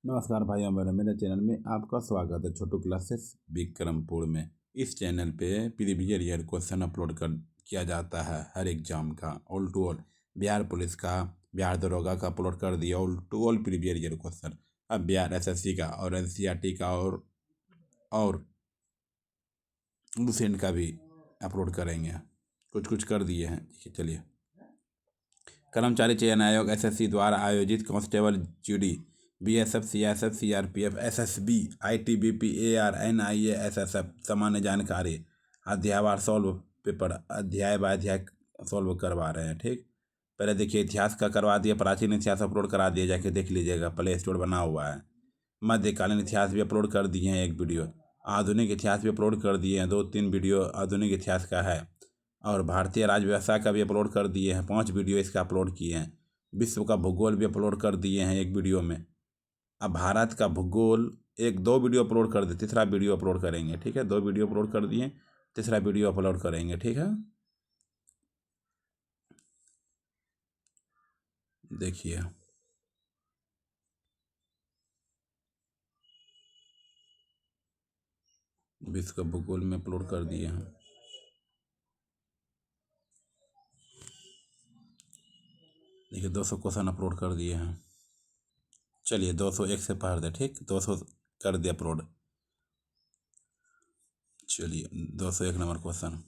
नमस्कार भाइयों बहनों, मेरे चैनल में आपका स्वागत है। छोटू क्लासेस विक्रमपुर में। इस चैनल पे प्रीवियस ईयर क्वेश्चन अपलोड कर किया जाता है हर एग्जाम का, all to all. Bihar police का, बिहार दरोगा का अपलोड कर दिया all to all previous year question. अब बिहार एसएससी का और एनसीईआरटी का और लुसेंट का भी अपलोड करेंगे। कुछ कुछ कर दिए हैं। चलिए, कर्मचारी चयन आयोग एसएससी द्वारा आयोजित constable GD BSF CSF CRPF SSB ITBP AR NIA SSF सामान्य जानकारी अध्यायवार सॉल्व पेपर अध्याय बाय अध्याय सॉल्व करवा रहे हैं। ठीक, पहले देखिए इतिहास का करवा दिया, प्राचीन इतिहास अपलोड करा दिया, जाके देख लीजिएगा, प्ले स्टोर बना हुआ है। मध्यकालीन इतिहास भी अपलोड कर दिए हैं, एक वीडियो। आधुनिक इतिहास भी अपलोड कर दिए हैं, 2-3 वीडियो आधुनिक इतिहास का है। और भारतीय राज्य व्यवस्था का भी अपलोड कर दिए हैं, 5 वीडियो इसका अपलोड किए हैं। विश्व का भूगोल भी अपलोड कर दिए हैं एक वीडियो में। अब भारत का भूगोल 1-2 वीडियो अपलोड कर दे, तीसरा वीडियो अपलोड करेंगे। ठीक है, 2 वीडियो अपलोड कर दिए, तीसरा वीडियो अपलोड करेंगे। ठीक है, देखिए विश्व का भूगोल में अपलोड कर दिए हैं। देखिए 200 क्वेश्चन अपलोड कर दिए हैं। चलिए 201 से पढ़ दे। ठीक, 200 कर दिया अपलोड। चलिए 201 नंबर क्वेश्चन।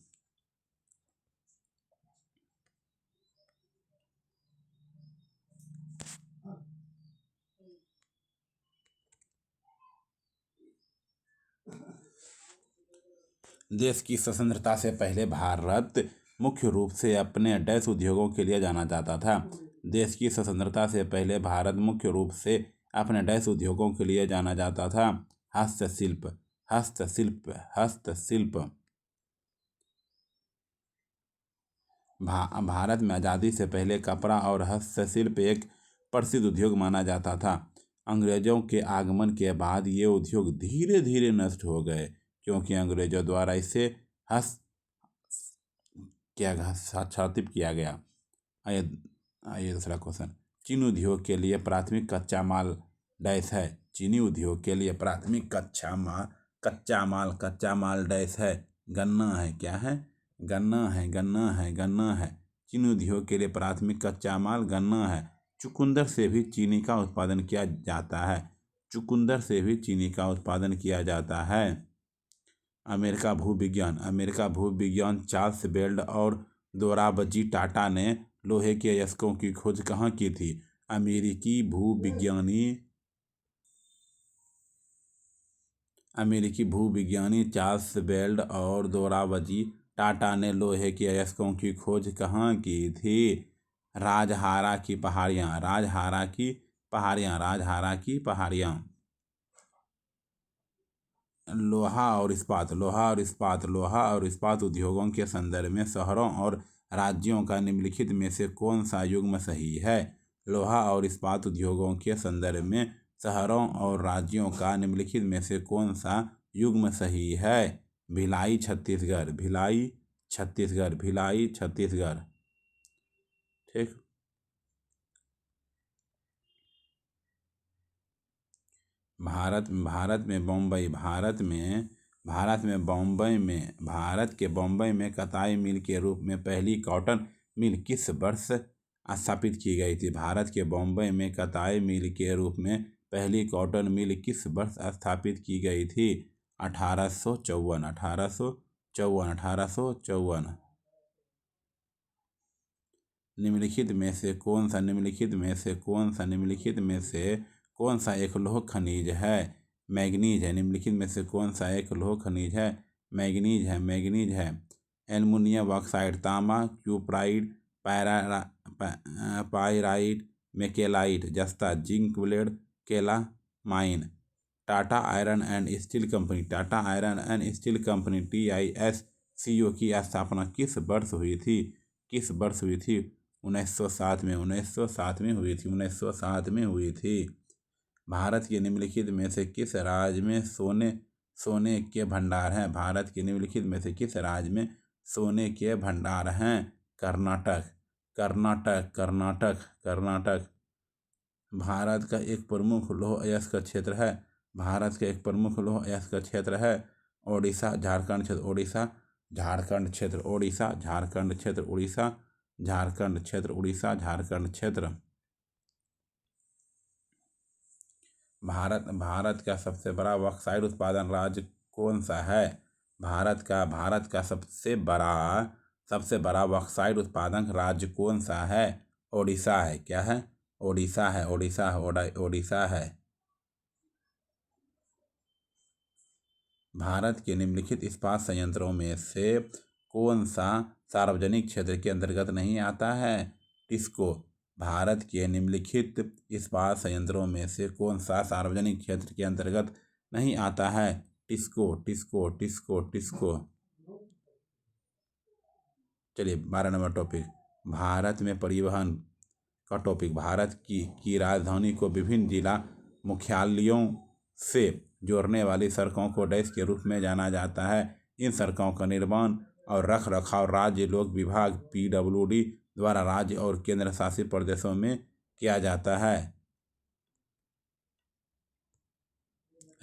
देश की स्वतंत्रता से पहले भारत मुख्य रूप से अपने डैश उद्योगों के लिए जाना जाता था। देश की स्वतंत्रता से पहले भारत मुख्य रूप से अपने डैश उद्योगों के लिए जाना जाता था। हस्तशिल्प, हस्तशिल्प, हस्तशिल्प। भारत में आज़ादी से पहले कपड़ा और हस्तशिल्प एक प्रसिद्ध उद्योग माना जाता था। अंग्रेजों के आगमन के बाद ये उद्योग धीरे धीरे नष्ट हो गए, क्योंकि अंग्रेजों द्वारा इसे हस्त हस्ताक्षरित किया गया। आइए आइए दूसरा क्वेश्चन। चीनी उद्योग के लिए प्राथमिक कच्चा माल डैश है। चीनी उद्योग के लिए प्राथमिक कच्चा माल डैश है। गन्ना है। क्या है? गन्ना है, गन्ना है, गन्ना है। चीनी उद्योग के लिए प्राथमिक कच्चा माल गन्ना है। चुकंदर से भी चीनी का उत्पादन किया जाता है। चुकंदर से भी चीनी का उत्पादन किया जाता है। अमेरिका भूविज्ञान चार्ल्स बेल्ट और दोराबजी टाटा ने लोहे के अयस्कों की खोज कहाँ की थी? अमेरिकी भूविज्ञानी चार्ल्स बेल्ट और दोराबजी टाटा ने लोहे के अयस्कों की खोज कहाँ की थी? राजहारा की पहाड़ियाँ, राजहारा की पहाड़ियाँ, राजहारा की पहाड़ियाँ। लोहा और इस्पात उद्योगों के संदर्भ में शहरों और राज्यों का निम्नलिखित में से कौन सा युग्म सही है? लोहा और इस्पात उद्योगों के संदर्भ में शहरों और राज्यों का निम्नलिखित में से कौन सा युग्म सही है? भिलाई छत्तीसगढ़, भिलाई छत्तीसगढ़, भिलाई छत्तीसगढ़। ठीक, भारत के बम्बई में कताई मिल के रूप में पहली कॉटन मिल किस वर्ष स्थापित की गई थी? भारत के बम्बई में कताई मिल के रूप में पहली कॉटन मिल किस वर्ष स्थापित की गई थी? 1854, 1854, 1854। निम्नलिखित में से कौन सा एक लौह खनिज है? मैग्नीज है। निम्नलिखित में से कौन सा एक लौह खनिज है? मैग्नीज है। एल्युमिनियम ऑक्साइड, तांबा, क्यूप्राइड, पायराइट, मेकेलाइट, जस्ता, zinc, blende, calamine. Tata iron and steel company TISCO की स्थापना किस वर्ष हुई थी? 1907 में, 1907 में हुई थी, 1907 में हुई थी। भारत के निम्नलिखित में से किस राज्य में सोने के भंडार हैं? भारत के निम्नलिखित में से किस राज्य में सोने के भंडार हैं? कर्नाटक, कर्नाटक, कर्नाटक, कर्नाटक। भारत का एक प्रमुख लौह अयस्क क्षेत्र है। भारत का एक प्रमुख लौह अयस्क क्षेत्र है ओडिशा झारखंड क्षेत्र। ओडिशा झारखंड क्षेत्र। ओडिशा झारखंड क्षेत्र। उड़ीसा झारखंड क्षेत्र। उड़ीसा झारखंड क्षेत्र। भारत का सबसे बड़ा बॉक्साइट उत्पादन राज्य कौन सा है? भारत का सबसे बड़ा बॉक्साइट उत्पादक राज्य कौन सा है? ओडिशा है। क्या है? ओडिशा है। ओडिशा है। भारत के निम्नलिखित इस्पात संयंत्रों में से कौन सा सार्वजनिक क्षेत्र के अंतर्गत नहीं आता है? टिस्को। भारत के निम्नलिखित इस्पात संयंत्रों में से कौन सा सार्वजनिक क्षेत्र के अंतर्गत नहीं आता है? टिस्को। टिस्को। टिस्को। टिस्को। चलिए 12 नंबर टॉपिक, भारत में परिवहन का टॉपिक। भारत की राजधानी को विभिन्न जिला मुख्यालयों से जोड़ने वाली सड़कों को डैश के रूप में जाना जाता है। इन सड़कों का निर्माण और रख रखाव राज्य लोक विभाग PWD द्वारा राज्य और केंद्र शासित प्रदेशों में किया जाता है।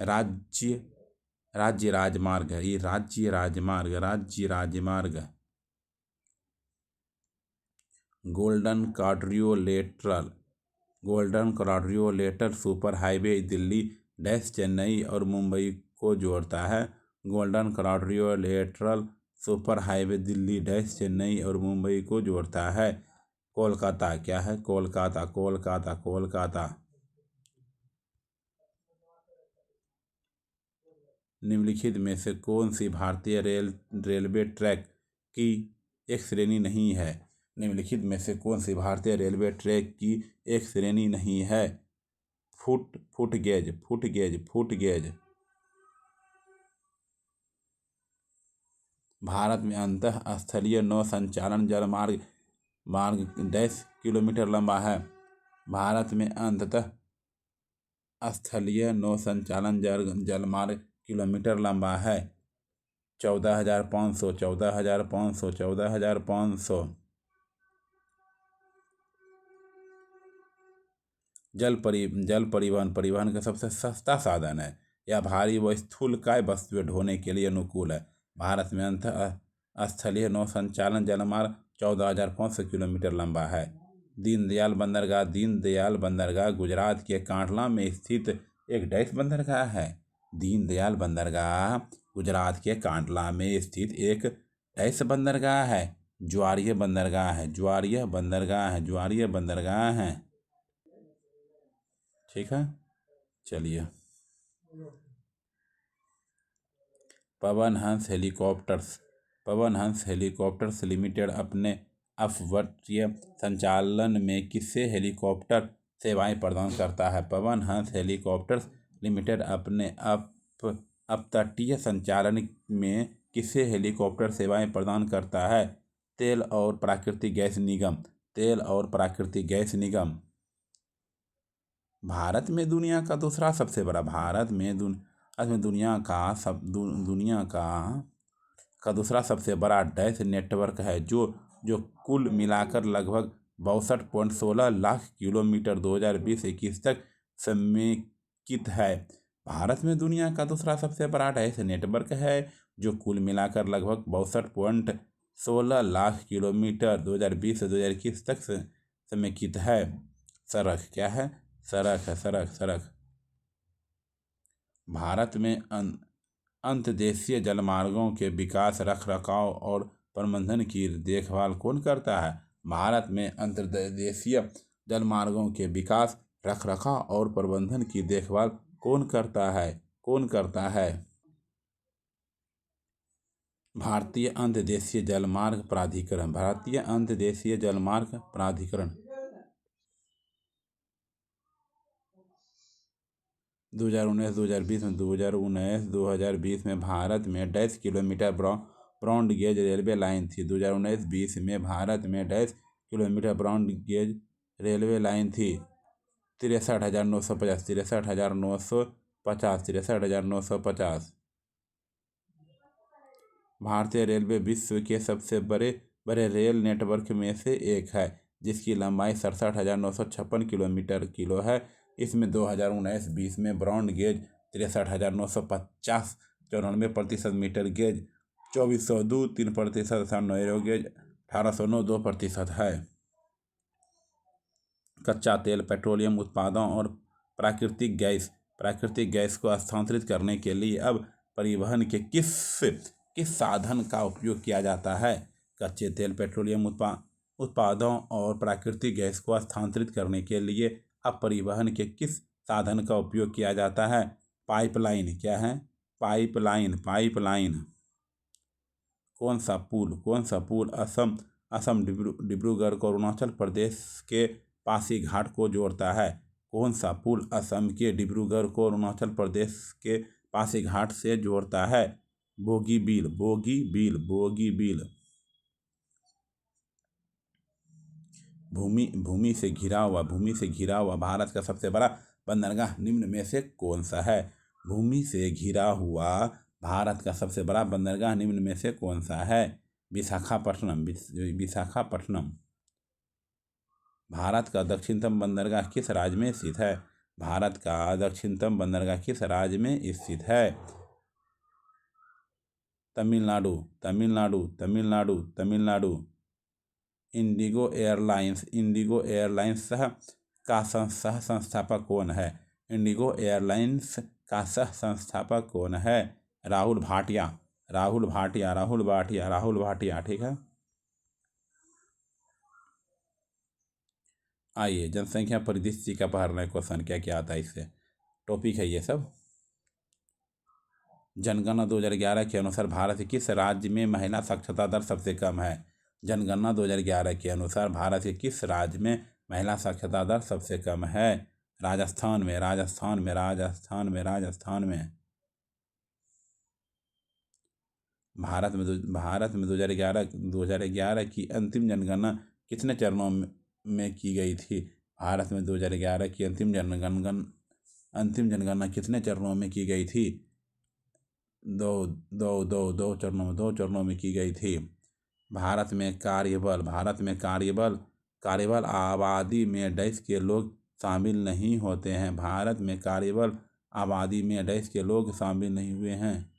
राज्य राजमार्ग है। ये राज्य राजमार्ग। Golden quadrilateral super highway Delhi dash Chennai और मुंबई को जोड़ता है। Golden quadrilateral super highway Delhi dash Chennai और मुंबई को जोड़ता है। कोलकाता। क्या है? कोलकाता। कोलकाता। कोलकाता। निम्नलिखित में से कौन सी भारतीय रेलवे ट्रैक की एक श्रेणी नहीं है? निम्नलिखित में से कौन सी भारतीय रेलवे ट्रैक की एक श्रेणी नहीं है? फुटगेज। भारत में अंतः स्थलीय नौ संचालन जलमार्ग डैश किलोमीटर लंबा है। भारत में अंततः स्थलीय नौ संचालन जलमार्ग किलोमीटर लंबा है। 14,500। 14,500। 14,500। जल परिवहन का सबसे सस्ता साधन है। यह भारी व स्थूलकाय वस्तुएं ढोने के लिए अनुकूल है। भारत में अंतः स्थलीय नौ संचालन जलमार्ग 14,500 किलोमीटर लंबा है। दीनदयाल बंदरगाह गुजरात के कांडला में स्थित एक डैश बंदरगाह है। दीनदयाल बंदरगाह गुजरात के कांडला में स्थित एक डैश बंदरगाह है। ज्वारीय बंदरगाह है। ठीक है। चलिए, पवन हंस हेलीकॉप्टर्स लिमिटेड अपने अपवर्तीय संचालन में किससे हेलीकॉप्टर सेवाएं प्रदान करता है? पवन हंस हेलीकॉप्टर्स लिमिटेड अपने अपतटीय संचालन में किससे हेलीकॉप्टर सेवाएं प्रदान करता है? तेल और प्राकृतिक गैस निगम। भारत में दुनिया का दूसरा सबसे बड़ा दूसरा सबसे बड़ा डैश नेटवर्क है जो कुल मिलाकर लगभग 62.16 लाख किलोमीटर 2020-21 तक समेकित है। भारत में दुनिया का दूसरा सबसे बड़ा डैश नेटवर्क है जो कुल मिलाकर लगभग 62.16 लाख किलोमीटर 2020 से 2021 तक समेकित है। सड़क। क्या है? सड़क। भारत में अंतर्देशीय जलमार्गों के विकास, रखरखाव और प्रबंधन की देखभाल कौन करता है? भारत में अंतर्देशीय जलमार्गों के विकास, रखरखाव और प्रबंधन की देखभाल कौन करता है? भारतीय अंतर्देशीय जलमार्ग प्राधिकरण। 2019-2020 में भारत में 10 kilometre broad gauge railway line थी। 2019-20 में भारत में 10 kilometre broad gauge railway line थी। 63,950। भारतीय रेलवे विश्व के सबसे बड़े रेल नेटवर्क में से एक है। जिसकी लंबाई 67,956 किलो है। इसमें 2019-20 में broad gauge 63,950 94% metre gauge 2,402 3% narrow gauge 1,809 2% है। कच्चा तेल, पेट्रोलियम उत्पादों और प्राकृतिक गैस को स्थानांतरित करने के लिए अब परिवहन के किस साधन का उपयोग किया जाता है? कच्चे तेल, पेट्रोलियम उत्पादों और प्राकृतिक गैस को स्थानांतरित करने के लिए अब परिवहन के किस साधन का उपयोग किया जाता है? पाइपलाइन। क्या है? पाइपलाइन। कौन सा पुल असम डिब्रूगढ़ को अरुणाचल प्रदेश के पासीघाट को जोड़ता है? कौन सा पुल असम के डिब्रूगढ़ को अरुणाचल प्रदेश के पासीघाट से जोड़ता है? बोगीबील। भूमि से घिरा हुआ भारत का सबसे बड़ा बंदरगाह निम्न में से कौन सा है? भूमि से घिरा हुआ भारत का सबसे बड़ा बंदरगाह निम्न में से कौन सा है? विशाखापट्टनम। भारत का दक्षिणतम बंदरगाह किस राज्य में स्थित है? भारत का दक्षिणतम बंदरगाह किस राज्य में स्थित है? तमिलनाडु। इंडिगो एयरलाइंस का सह संस्थापक कौन है? इंडिगो एयरलाइंस का सह संस्थापक कौन है? राहुल भाटिया। ठीक है। आइए, जनसंख्या परिदृश्य का पढ़ना है। क्वेश्चन क्या आता है इससे? टॉपिक है ये सब। जनगणना 2011 के अनुसार भारत के किस राज्य में महिला साक्षरता दर सबसे कम है? जनगणना 2011 के अनुसार भारत के किस राज्य में महिला साक्षरता दर सबसे कम है? राजस्थान में। भारत में 2011 की अंतिम जनगणना कितने चरणों में की गई थी? भारत में 2011 की अंतिम जनगणना कितने चरणों में की गई थी? दो चरणों में की गई थी। भारत में कार्यबल आबादी में डैश के लोग शामिल नहीं होते हैं। भारत में कार्यबल आबादी में डैश के लोग शामिल नहीं हुए हैं।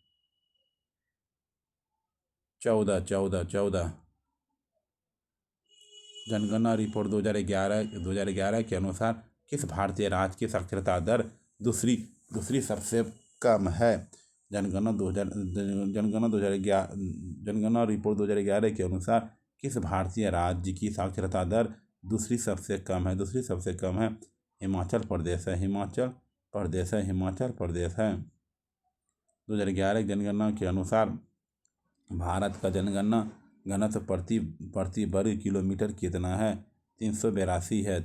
14। जनगणना रिपोर्ट 2011 के अनुसार किस भारतीय राज्य की साक्षरता दर दूसरी सबसे कम है? जनगणना रिपोर्ट 2011 के अनुसार किस भारतीय राज्य की साक्षरता दर दूसरी सबसे कम है? हिमाचल प्रदेश है। 2011 की जनगणना के अनुसार भारत का जनगणना घनत्व प्रति वर्ग किलोमीटर कितना है? 382 है।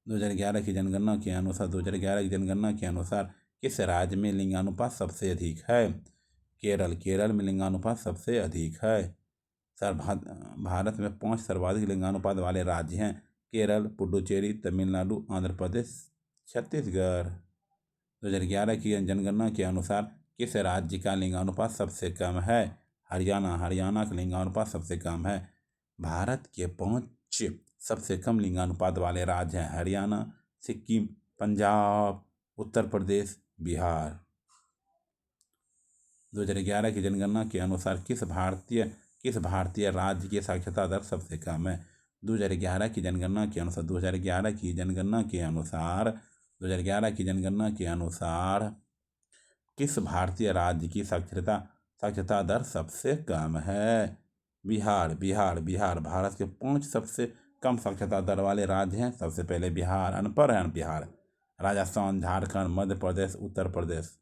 2011 की जनगणना के अनुसार किस राज्य में लिंगानुपात सबसे अधिक है? केरल में लिंगानुपात सबसे अधिक है। भारत में 5 सर्वाधिक लिंगानुपात वाले राज्य हैं: केरल, पुडुचेरी, तमिलनाडु, आंध्र प्रदेश, छत्तीसगढ़। 2011 की जनगणना के अनुसार किस राज्य का लिंगानुपात सबसे कम है? हरियाणा का लिंगानुपात सबसे कम है। भारत के 5 सबसे कम लिंगानुपात वाले राज्य हैं: हरियाणा, सिक्किम, पंजाब, उत्तर प्रदेश, बिहार। 2011 की जनगणना के अनुसार किस भारतीय राज्य की साक्षरता दर सबसे कम है? 2011 की जनगणना के अनुसार किस भारतीय राज्य की साक्षरता दर सबसे कम है? बिहार। भारत के 5 सबसे कम साक्षरता दर वाले राज्य हैं। सबसे पहले बिहार, अनपढ़ है बिहार, राजस्थान, झारखंड, मध्य प्रदेश, उत्तर प्रदेश।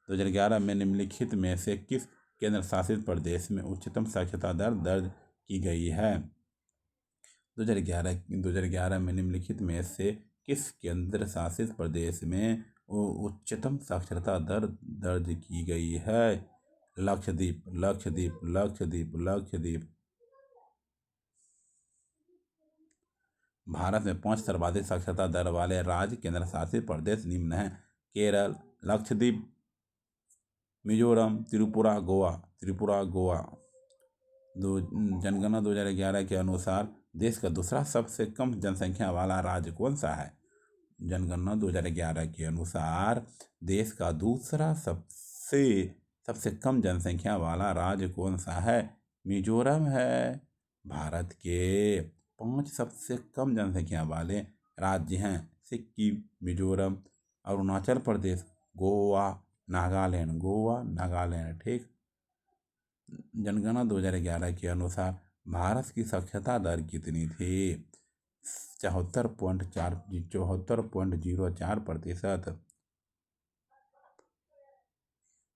2011 में निम्नलिखित में से किस केंद्र शासित प्रदेश में उच्चतम साक्षरता दर दर्ज की गई है? 2011 में निम्नलिखित में से किस केंद्र शासित प्रदेश में उच्चतम साक्षरता दर दर्ज की गई है? लक्षद्वीप। भारत में 5 सर्वाधिक साक्षरता दर वाले राज्य केंद्र शासित प्रदेश निम्न हैं: केरल, लक्षद्वीप, मिजोरम, त्रिपुरा, गोवा। जनगणना 2011 के अनुसार देश का दूसरा सबसे कम जनसंख्या वाला राज्य कौन सा है? जनगणना 2011 के अनुसार देश का दूसरा सबसे कम जनसंख्या वाला राज्य कौन सा है? मिजोरम है। भारत के 5 सबसे कम जनसंख्या वाले राज्य हैं: सिक्किम, मिजोरम, अरुणाचल प्रदेश, गोवा, नागालैंड। ठीक। जनगणना 2011 के अनुसार भारत की साक्षरता दर कितनी थी? 74.04%।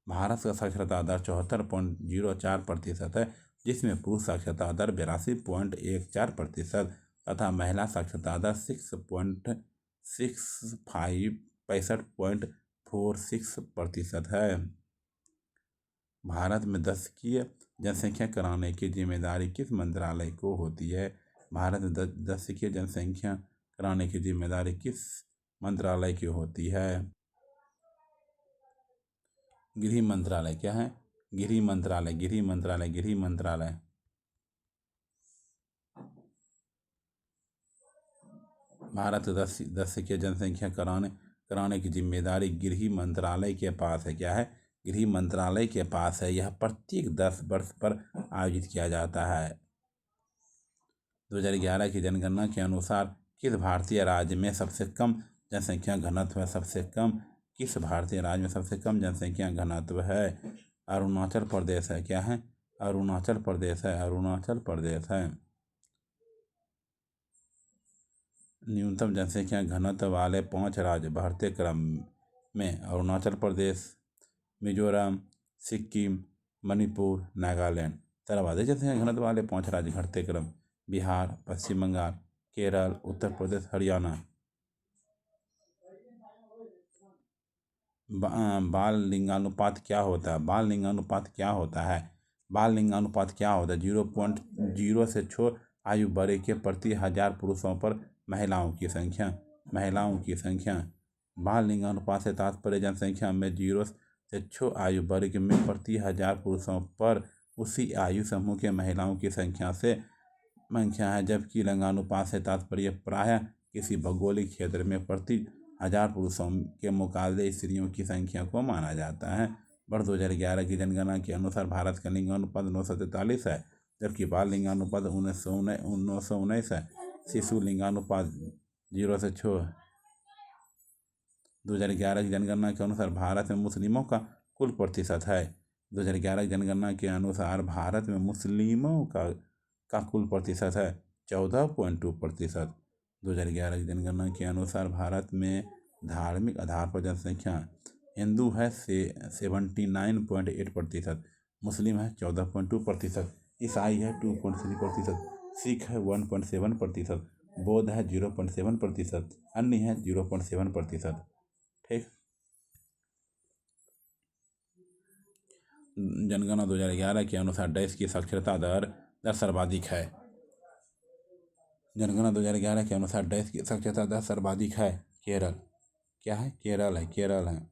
भारत का साक्षरता दर 74.04% है, जिसमें पुरुष साक्षरता दर 82.14% तथा महिला साक्षरता दर 65.46% है। भारत में दशकीय जनसंख्या कराने की जिम्मेदारी किस मंत्रालय को होती है? भारत में दशकीय जनसंख्या कराने की जिम्मेदारी किस मंत्रालय की होती है? गृह मंत्रालय। क्या है? गृह मंत्रालय। भारत दशकीय जनसंख्या कराने की जिम्मेदारी गृह मंत्रालय के पास है। क्या है? गृह मंत्रालय के पास है। यह प्रत्येक 10 वर्ष पर आयोजित किया जाता है। 2011 की जनगणना के अनुसार किस भारतीय राज्य में सबसे कम जनसंख्या घनत्व है? किस भारतीय राज्य में सबसे कम जनसंख्या घनत्व है? अरुणाचल प्रदेश है। क्या है? अरुणाचल प्रदेश है। न्यूनतम जनसंख्या घनत्व वाले 5 राज्य बढ़ते क्रम में अरुणाचल प्रदेश, मिजोरम, सिक्किम, मणिपुर, नागालैंड। सर्वाधिक जनसंख्या घनत्व वाले 5 राज्य घटते क्रम: बिहार, पश्चिम बंगाल, केरल, उत्तर प्रदेश, हरियाणा। बाल लिंगानुपात क्या होता है? बाल लिंगानुपात क्या होता है? 0.0 से 6 आयु वर्ग के प्रति 1000 पुरुषों पर महिलाओं की संख्या। बाल लिंगानुपात से तात्पर्य जनसंख्या में 0 से 6 आयु वर्ग में प्रति 1000 पुरुषों पर उसी आयु समूह के महिलाओं की संख्या है, जबकि लिंगानुपात से तात्पर्य प्रायः किसी भौगोलिक क्षेत्र में प्रति 1000 पुरुषों के मुकाबले स्त्रियों की संख्या को माना जाता है। वर्ष 2011 की जनगणना के अनुसार भारत का लिंगानुपात 943 है, जबकि बाल लिंगानुपात 1919 है। शिशु लिंगानुपात 0 से 6। 2011 की जनगणना के अनुसार भारत में मुस्लिमों का कुल प्रतिशत है। 2011 की जनगणना के अनुसार भारत में मुस्लिमों का कुल प्रतिशत है 14.2%। 2011 की जनगणना के अनुसार भारत में धार्मिक आधार पर जनसंख्या: हिंदू है 79.8%, मुस्लिम है 14.2%, ईसाई है 2.3%, सिख है 1.7%, बौद्ध है 0.7%, अन्य है 0.7%। ठीक। जनगणना 2011 के अनुसार देश की साक्षरता दर सर्वाधिक है। जनगणना 2011 के अनुसार देश की साक्षरता दर सर्वाधिक है केरल। क्या है? केरल है।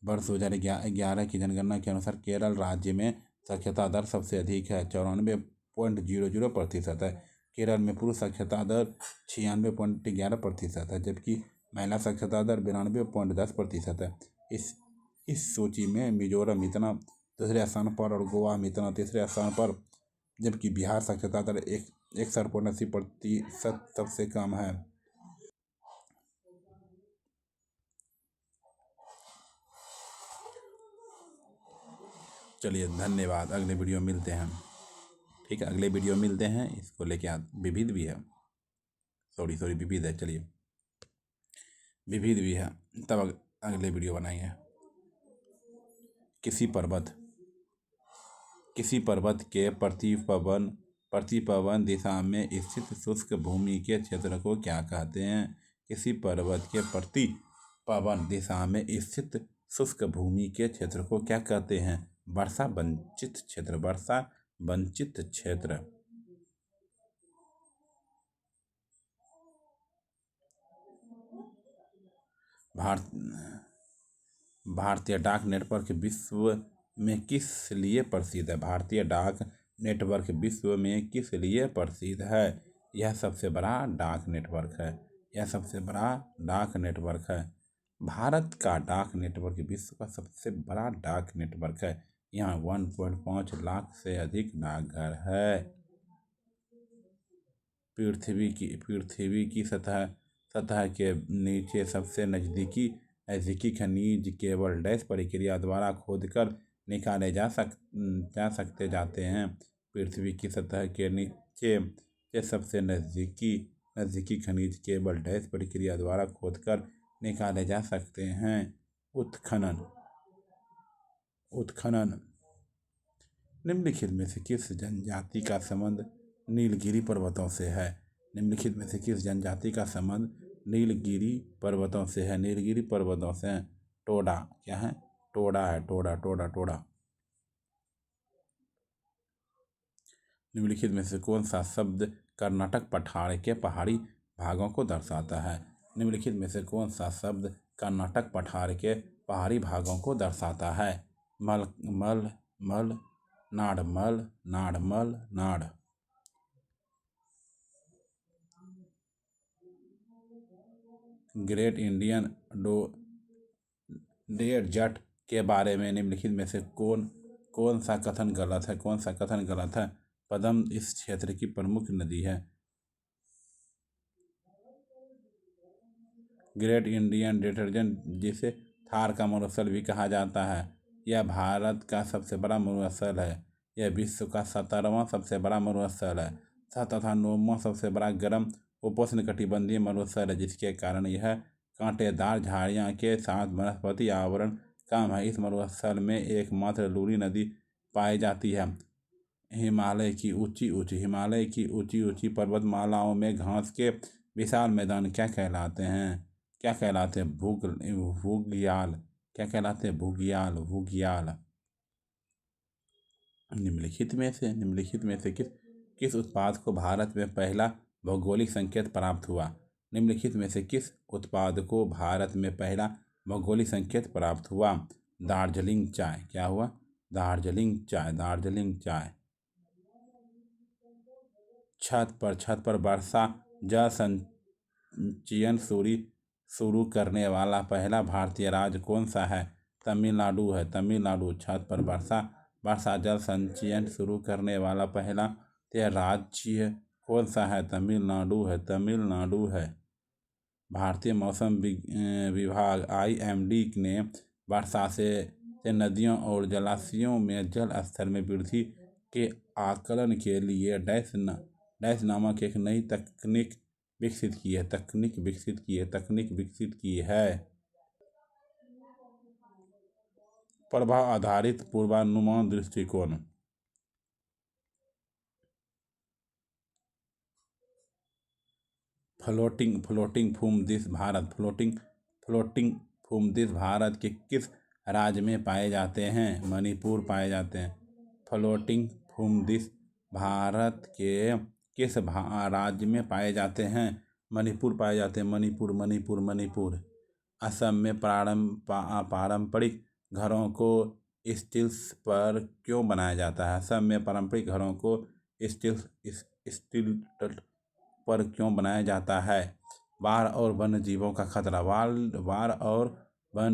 वर्ष 2011 की जनगणना के अनुसार केरल राज्य में साक्षरता दर सबसे अधिक है, 94.00% है। केरल में पुरुष साक्षरता दर 96.11% है, जबकि महिला साक्षरता दर 92.10% है। इस सूची में मिजोरम इतना दूसरे स्थान पर और गोवा में इतना तीसरे स्थान पर, जबकि बिहार साक्षरता दर 61.80% सबसे कम है। चलिए, धन्यवाद। अगले वीडियो मिलते हैं। ठीक है, अगले वीडियो मिलते हैं। इसको लेके विविध भी है, विविध है। चलिए, विविध भी है, तब अगले वीडियो बनाएंगे। किसी पर्वत के प्रतिपवन दिशा में स्थित शुष्क भूमि के क्षेत्र को क्या कहते हैं? किसी पर्वत के प्रतिपवन दिशा में स्थित शुष्क भूमि के क्षेत्र को क्या कहते हैं? वर्षा वंचित क्षेत्र। भारत भारतीय डाक नेटवर्क विश्व में किस लिए प्रसिद्ध है? भारतीय डाक नेटवर्क विश्व में किस लिए प्रसिद्ध है? यह सबसे बड़ा डाक नेटवर्क है। यह सबसे बड़ा डाक नेटवर्क है। भारत का डाक नेटवर्क विश्व का सबसे बड़ा डाक नेटवर्क है। यहाँ 1.5 लाख से अधिक डाकघर है। पृथ्वी की सतह के नीचे सबसे नजदीकी खनिज केवल डैश प्रक्रिया द्वारा खोदकर निकाले जा सकते जाते हैं। पृथ्वी की सतह के नीचे के सबसे नजदीकी खनिज केवल डैश प्रक्रिया द्वारा खोदकर निकाले जा सकते हैं। उत्खनन। निम्नलिखित में से किस जनजाति का संबंध नीलगिरी पर्वतों से है? निम्नलिखित में से किस जनजाति का संबंध नीलगिरी पर्वतों से है? नीलगिरी पर्वतों से है टोडा। क्या है? टोडा है। टोडा। निम्नलिखित में से कौन सा शब्द कर्नाटक पठार के पहाड़ी भागों को दर्शाता है? निम्नलिखित में से कौन सा शब्द कर्नाटक पठार के पहाड़ी भागों को दर्शाता है? नाड़। ग्रेट इंडियन डेजर्ट के बारे में निम्नलिखित में से कौन सा कथन गलत है? पद्म इस क्षेत्र की प्रमुख नदी है। ग्रेट इंडियन डेजर्ट, जिसे थार का मरुस्थल भी कहा जाता है, यह भारत का सबसे बड़ा मरुस्थल है। यह विश्व का 17वां सबसे बड़ा मरुस्थल है तथा 9वां सबसे बड़ा गर्म उपोष्णकटिबंधीय मरुस्थल है, जिसके कारण यह कांटेदार झाड़ियों के साथ वनस्पति आवरण कम है। इस मरुस्थल में एकमात्र लूनी नदी पाई जाती है। हिमालय की ऊंची पर्वतमालाओं में घास के विशाल मैदान क्या कहलाते हैं? भूग्याल। क्या कहलाते हैं? भूग्याल। निम्नलिखित में से किस उत्पाद को भारत में पहला भौगोलिक संकेत प्राप्त हुआ? निम्नलिखित में से किस उत्पाद को भारत में पहला भौगोलिक संकेत प्राप्त हुआ? दार्जिलिंग चाय। क्या हुआ? दार्जिलिंग चाय। छत पर वर्षा जल संचयन शुरू करने वाला पहला भारतीय राज्य कौन सा है? तमिलनाडु है। छत पर वर्षा जल संचयन शुरू करने वाला पहला राज्य कौन सा है? तमिलनाडु है। भारतीय मौसम विभाग IMD ने वर्षा से नदियों और जलाशयों में जल स्तर में वृद्धि के आकलन के लिए डैश नामक एक नई तकनीक विकसित की है। प्रभाव आधारित पूर्वानुमान दृष्टिकोण। फ्लोटिंग फूम दिस भारत के किस राज्य में पाए जाते हैं? मणिपुर पाए जाते हैं। फ्लोटिंग फूम दिस भारत के किस राज्य में पाए जाते हैं? मणिपुर पाए जाते हैं। मणिपुर। असम में पारंपरिक घरों को स्टिल्स पर क्यों बनाया जाता है? असम में पारंपरिक घरों को स्टिल्ट पर क्यों बनाया जाता है? बाढ़ और वन्य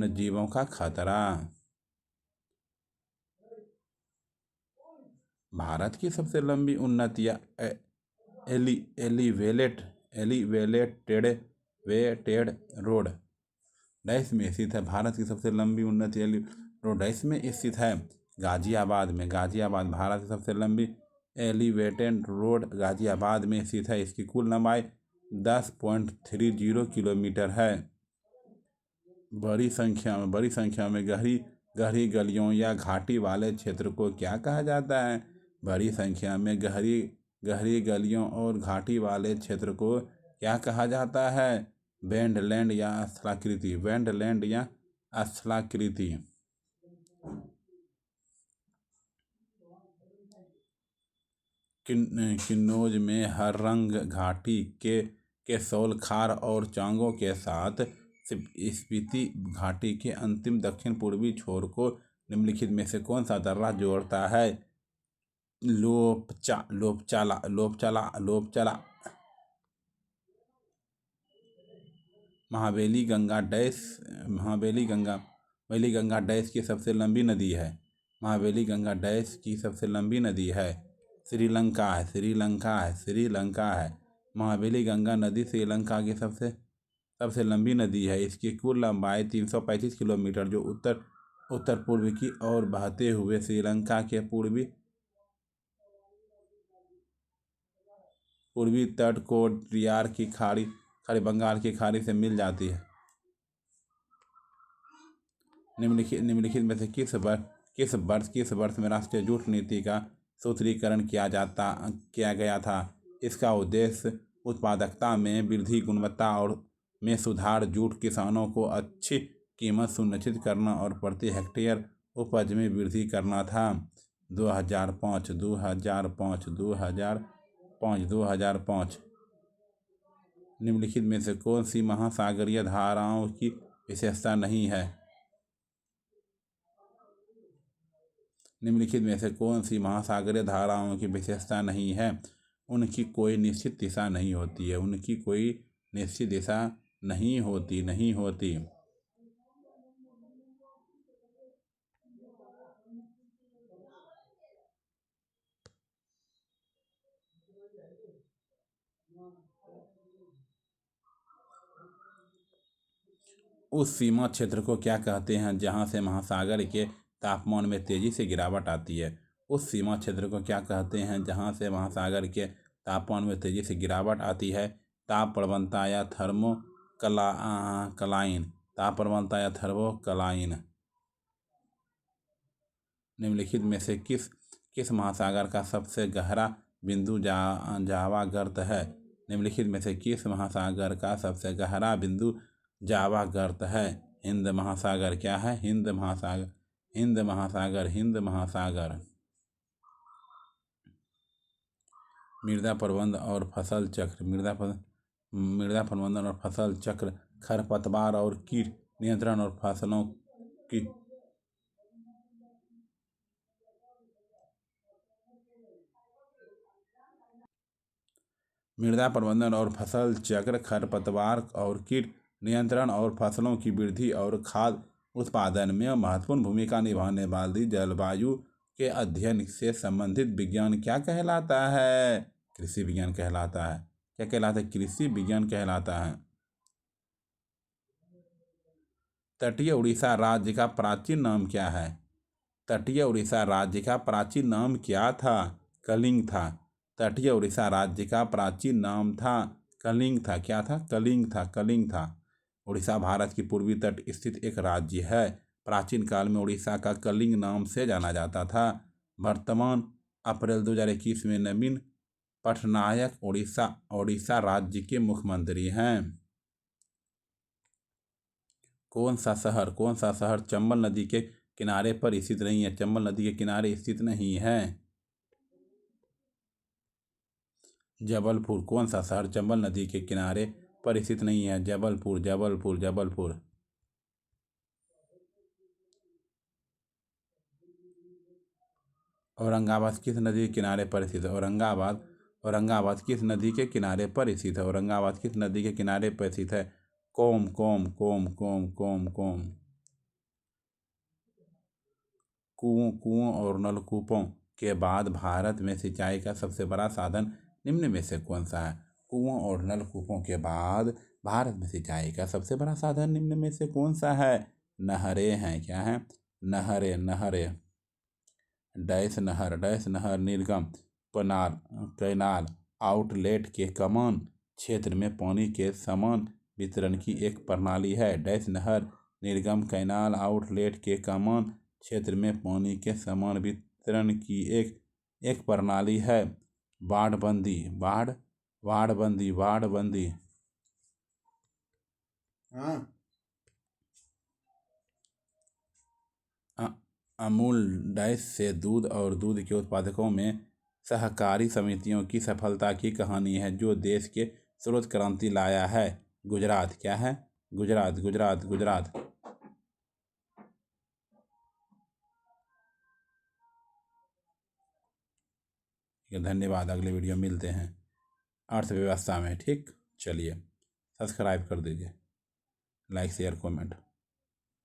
जीवों का खतरा। भारत की सबसे लंबी उन्नत या एलिवेटेड रोड डैश में स्थित है? भारत की सबसे लंबी उन्नत रोड डैश में स्थित है? गाजियाबाद। भारत की सबसे लंबी एलिवेटेड रोड गाजियाबाद में स्थित है। इसकी कुल लंबाई 10.30 किलोमीटर है। बड़ी संख्या में गहरी गलियों या घाटी वाले क्षेत्र को क्या कहा जाता है? बड़ी संख्या में गहरी गलियों और घाटी वाले क्षेत्र को क्या कहा जाता है? वेंडलैंड या स्थलाकृति। किन्नौज में हरंग घाटी के शॉल खार और चांगों के साथ स्पीति घाटी के अंतिम दक्षिण पूर्वी छोर को निम्नलिखित में से कौन सा दर्रा जोड़ता है? लोपचाला। महावेली गंगा डैश की सबसे लंबी नदी है। महावेली गंगा डैश की सबसे लंबी नदी है। श्रीलंका है। महावेली गंगा नदी श्रीलंका की सबसे लंबी नदी है। इसकी कुल लंबाई 335 किलोमीटर, जो उत्तर पूर्व की ओर बहते हुए श्रीलंका के पूर्वी तट को रियार की खाड़ी बंगाल की खाड़ी से मिल जाती है। निम्नलिखित में से किस वर्ष में राष्ट्रीय जूट नीति का सूत्रीकरण किया गया था? इसका उद्देश्य उत्पादकता में वृद्धि, गुणवत्ता और में सुधार, जूट किसानों को अच्छी कीमत सुनिश्चित करना और प्रति हेक्टेयर उपज में वृद्धि करना था। 2005। निम्नलिखित में से कौन सी महासागरीय धाराओं की विशेषता नहीं है? निम्नलिखित में से कौन सी महासागरीय धाराओं की विशेषता नहीं है? उनकी कोई निश्चित दिशा नहीं होती। उस सीमा क्षेत्र को क्या कहते हैं जहां से महासागर के तापमान में तेजी से गिरावट आती है? उस सीमा क्षेत्र को क्या कहते हैं जहां से महासागर के तापमान में तेजी से गिरावट आती है? ताप प्रवणता या थर्मोकलाइन। निम्नलिखित में से किस महासागर का सबसे गहरा बिंदु जावा गर्त है? निम्नलिखित में से किस महासागर का सबसे गहरा बिंदु जावा गर्त है? हिंद महासागर। क्या है? हिंद महासागर। मृदा प्रबंधन और फसल चक्र, खरपतवार और कीट नियंत्रण और फसलों की मृदा प्रबंधन और फसल चक्र, खरपतवार और कीट नियंत्रण और फसलों की वृद्धि और खाद्य उत्पादन में महत्वपूर्ण भूमिका निभाने वाली जलवायु के अध्ययन से संबंधित विज्ञान क्या कहलाता है? कृषि विज्ञान कहलाता है। क्या कहलाता है? कृषि विज्ञान कहलाता है। तटीय उड़ीसा राज्य का प्राचीन नाम क्या है? तटीय उड़ीसा राज्य का प्राचीन नाम क्या था? कलिंग था। तटीय उड़ीसा राज्य का प्राचीन नाम था कलिंग था। क्या था? कलिंग था। उड़ीसा भारत की पूर्वी तट स्थित एक राज्य है। प्राचीन काल में उड़ीसा का कलिंग नाम से जाना जाता था। वर्तमान अप्रैल 2021 में नवीन पटनायक उड़ीसा राज्य के मुख्यमंत्री हैं। कौन सा शहर चंबल नदी के किनारे पर स्थित नहीं है? चंबल नदी के किनारे स्थित नहीं है। जबलपुर। कौन सा शहर चंबल नदी के किनारे पर स्थित नहीं है? जबलपुर। औरंगाबाद किस नदी के किनारे पर स्थित है? औरंगाबाद किस नदी के किनारे पर स्थित है? औरंगाबाद किस नदी के किनारे पर स्थित है? कोम। कुओं और नलकूपों के बाद भारत में सिंचाई का सबसे बड़ा साधन निम्न में से कौन सा है? कुओं और नलकूपों के बाद भारत में सिंचाई का सबसे बड़ा साधन निम्न में से कौन सा है? नहरें हैं। क्या है? नहरें। डैश नहर निर्गम कैनाल आउटलेट के कमान क्षेत्र में पानी के समान वितरण की एक प्रणाली है। डैश नहर निर्गम कैनाल आउटलेट के कमान क्षेत्र में पानी के समान वितरण की एक प्रणाली है। बाड़बंदी। अमूल डैश से दूध और दूध के उत्पादकों में सहकारी समितियों की सफलता की कहानी है, जो देश के श्वेत क्रांति लाया है। गुजरात। क्या है? गुजरात गुजरात गुजरात। धन्यवाद, अगले वीडियो मिलते हैं अर्थव्यवस्था में। ठीक, चलिए सब्सक्राइब कर दीजिए, लाइक शेयर कमेंट।